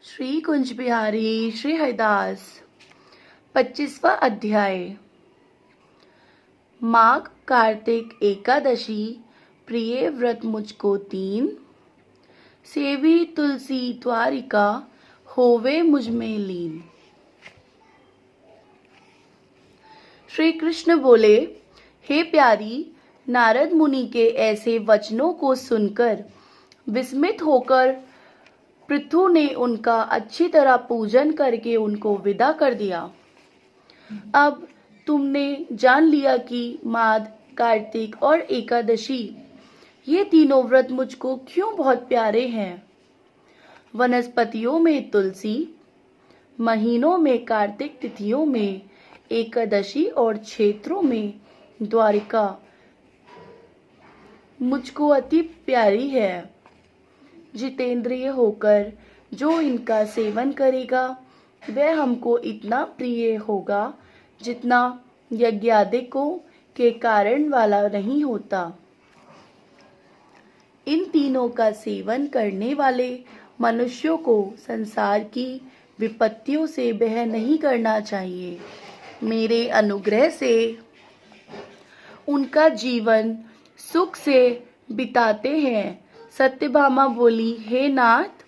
श्री कुंज बिहारी श्री हरिदास 25वां अध्याय। माघ कार्तिक एकादशी प्रिय व्रत मुझको तीन, सेवी तुलसी द्वारिका होवे मुझ में लीन। श्री कृष्ण बोले, हे प्यारी, नारद मुनि के ऐसे वचनों को सुनकर विस्मित होकर पृथु ने उनका अच्छी तरह पूजन करके उनको विदा कर दिया। अब तुमने जान लिया कि माघ, कार्तिक और एकादशी ये तीनों व्रत मुझको क्यों बहुत प्यारे हैं। वनस्पतियों में तुलसी, महीनों में कार्तिक, तिथियों में एकादशी और क्षेत्रों में द्वारिका मुझको अति प्यारी है। जितेंद्रिय होकर जो इनका सेवन करेगा वह हमको इतना प्रिय होगा जितना यज्ञादिकों के कारण वाला नहीं होता। इन तीनों का सेवन करने वाले मनुष्यों को संसार की विपत्तियों से भय नहीं करना चाहिए। मेरे अनुग्रह से उनका जीवन सुख से बिताते हैं। सत्यभामा बोली, हे नाथ,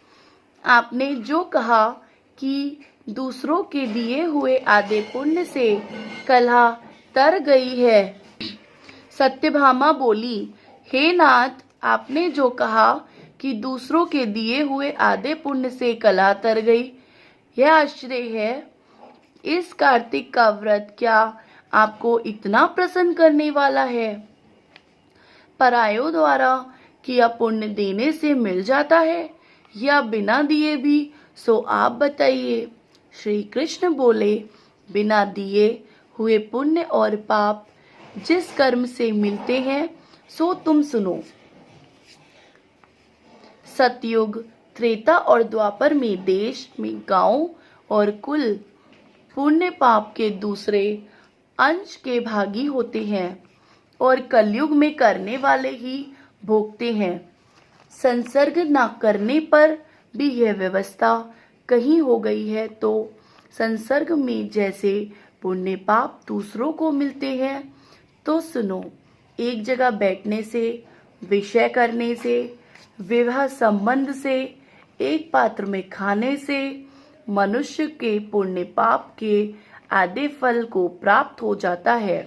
आपने जो कहा कि दूसरों के दिए हुए आधे पुण्य से कलह तर गई है। सत्यभामा बोली, हे नाथ, आपने जो कहा कि दूसरों के दिए हुए आधे पुण्य से कलह तर गई, यह आश्चर्य है। इस कार्तिक का व्रत क्या आपको इतना प्रसन्न करने वाला है? परायों द्वारा किया पुण्य देने से मिल जाता है या बिना दिए भी? सो आप बताइए। श्री कृष्ण बोले, बिना दिए हुए पुण्य और पाप जिस कर्म से मिलते हैं सो तुम सुनो। सतयुग, त्रेता और द्वापर में देश में गांव और कुल पुण्य पाप के दूसरे अंश के भागी होते हैं और कलयुग में करने वाले ही भोगते हैं। संसर्ग न करने पर भी यह व्यवस्था कहीं हो गई है तो संसर्ग में जैसे पुण्य पाप दूसरों को मिलते हैं। तो सुनो, एक जगह बैठने से, विषय करने से, विवाह संबंध से, एक पात्र में खाने से मनुष्य के पुण्य पाप के आधे फल को प्राप्त हो जाता है।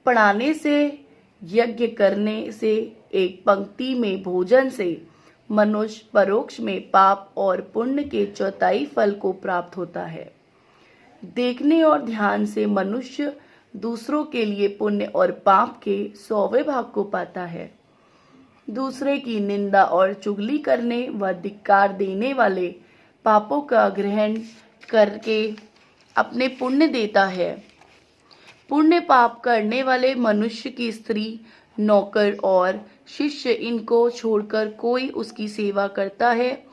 पढ़ाने से, यज्ञ करने से, एक पंक्ति में भोजन से मनुष्य परोक्ष में पाप और पुण्य के चौथाई फल को प्राप्त होता है। देखने और ध्यान से मनुष्य दूसरों के लिए पुण्य और पाप के 100वें भाग को पाता है। दूसरे की निंदा और चुगली करने व धिक्कार देने वाले पापों का ग्रहण करके अपने पुण्य देता है। पुण्य पाप करने वाले मनुष्य की स्त्री, नौकर और शिष्य इनको छोड़कर कोई उसकी सेवा करता है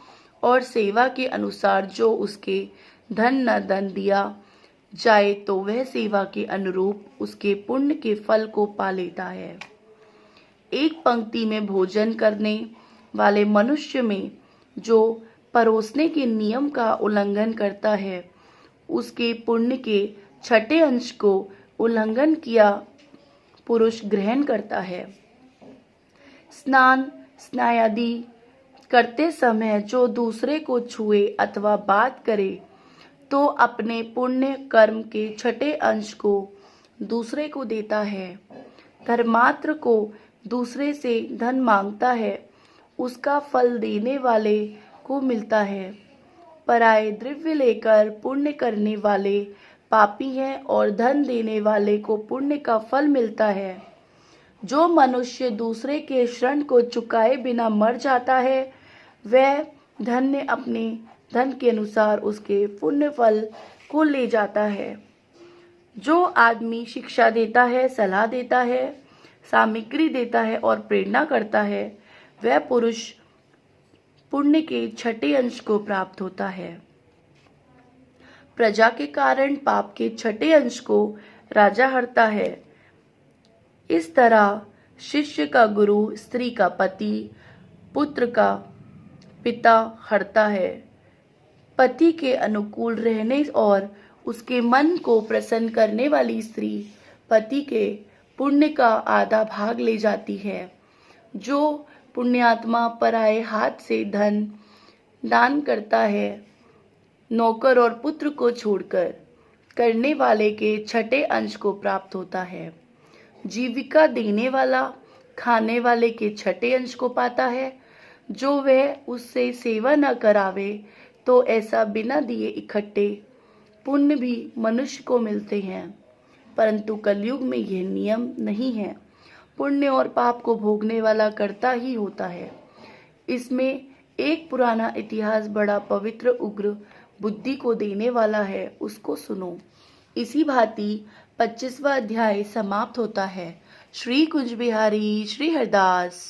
और सेवा के अनुसार जो उसके धन न दन दिया जाए तो वह सेवा के अनुरूप उसके पुण्य के फल को पा लेता है। एक पंक्ति में भोजन करने वाले मनुष्य में जो परोसने के नियम का उल्लंघन करता है उसके पुण्य के 6ठे अंश को उल्लंघन किया पुरुष ग्रहण करता है। स्नान स्नायादि करते समय जो दूसरे को छुए अथवा बात करे तो अपने पुण्य कर्म के 6ठे अंश को दूसरे को देता है। धर्मात्र को दूसरे से धन मांगता है, उसका फल देने वाले को मिलता है। पराये द्रव्य लेकर पुण्य करने वाले पापी हैं और धन देने वाले को पुण्य का फल मिलता है। जो मनुष्य दूसरे के ऋण को चुकाए बिना मर जाता है वह धन्य अपने धन के अनुसार उसके पुण्य फल को ले जाता है। जो आदमी शिक्षा देता है, सलाह देता है, सामग्री देता है और प्रेरणा करता है वह पुरुष पुण्य के 6ठे अंश को प्राप्त होता है। प्रजा के कारण पाप के 6ठे अंश को राजा हरता है। इस तरह शिष्य का गुरु, स्त्री का पति, पुत्र का पिता हरता है। पति के अनुकूल रहने और उसके मन को प्रसन्न करने वाली स्त्री पति के पुण्य का आधा भाग ले जाती है। जो पुण्यात्मा पराये हाथ से धन दान करता है, नौकर और पुत्र को छोड़कर, करने वाले के छठे अंश को प्राप्त होता है। जीविका देने वाला खाने वाले के छठे अंश को पाता है। जो वह उससे सेवा न करावे तो ऐसा बिना दिए इकट्ठे पुण्य भी मनुष्य को मिलते हैं, परंतु कलयुग में यह नियम नहीं है। पुण्य और पाप को भोगने वाला कर्ता ही होता है। इसमें एक पुराना इतिहास बड़ा पवित्र उग्र बुद्धि को देने वाला है, उसको सुनो। इसी भांति 25वां अध्याय समाप्त होता है। श्री कुंज बिहारी श्री हरदास।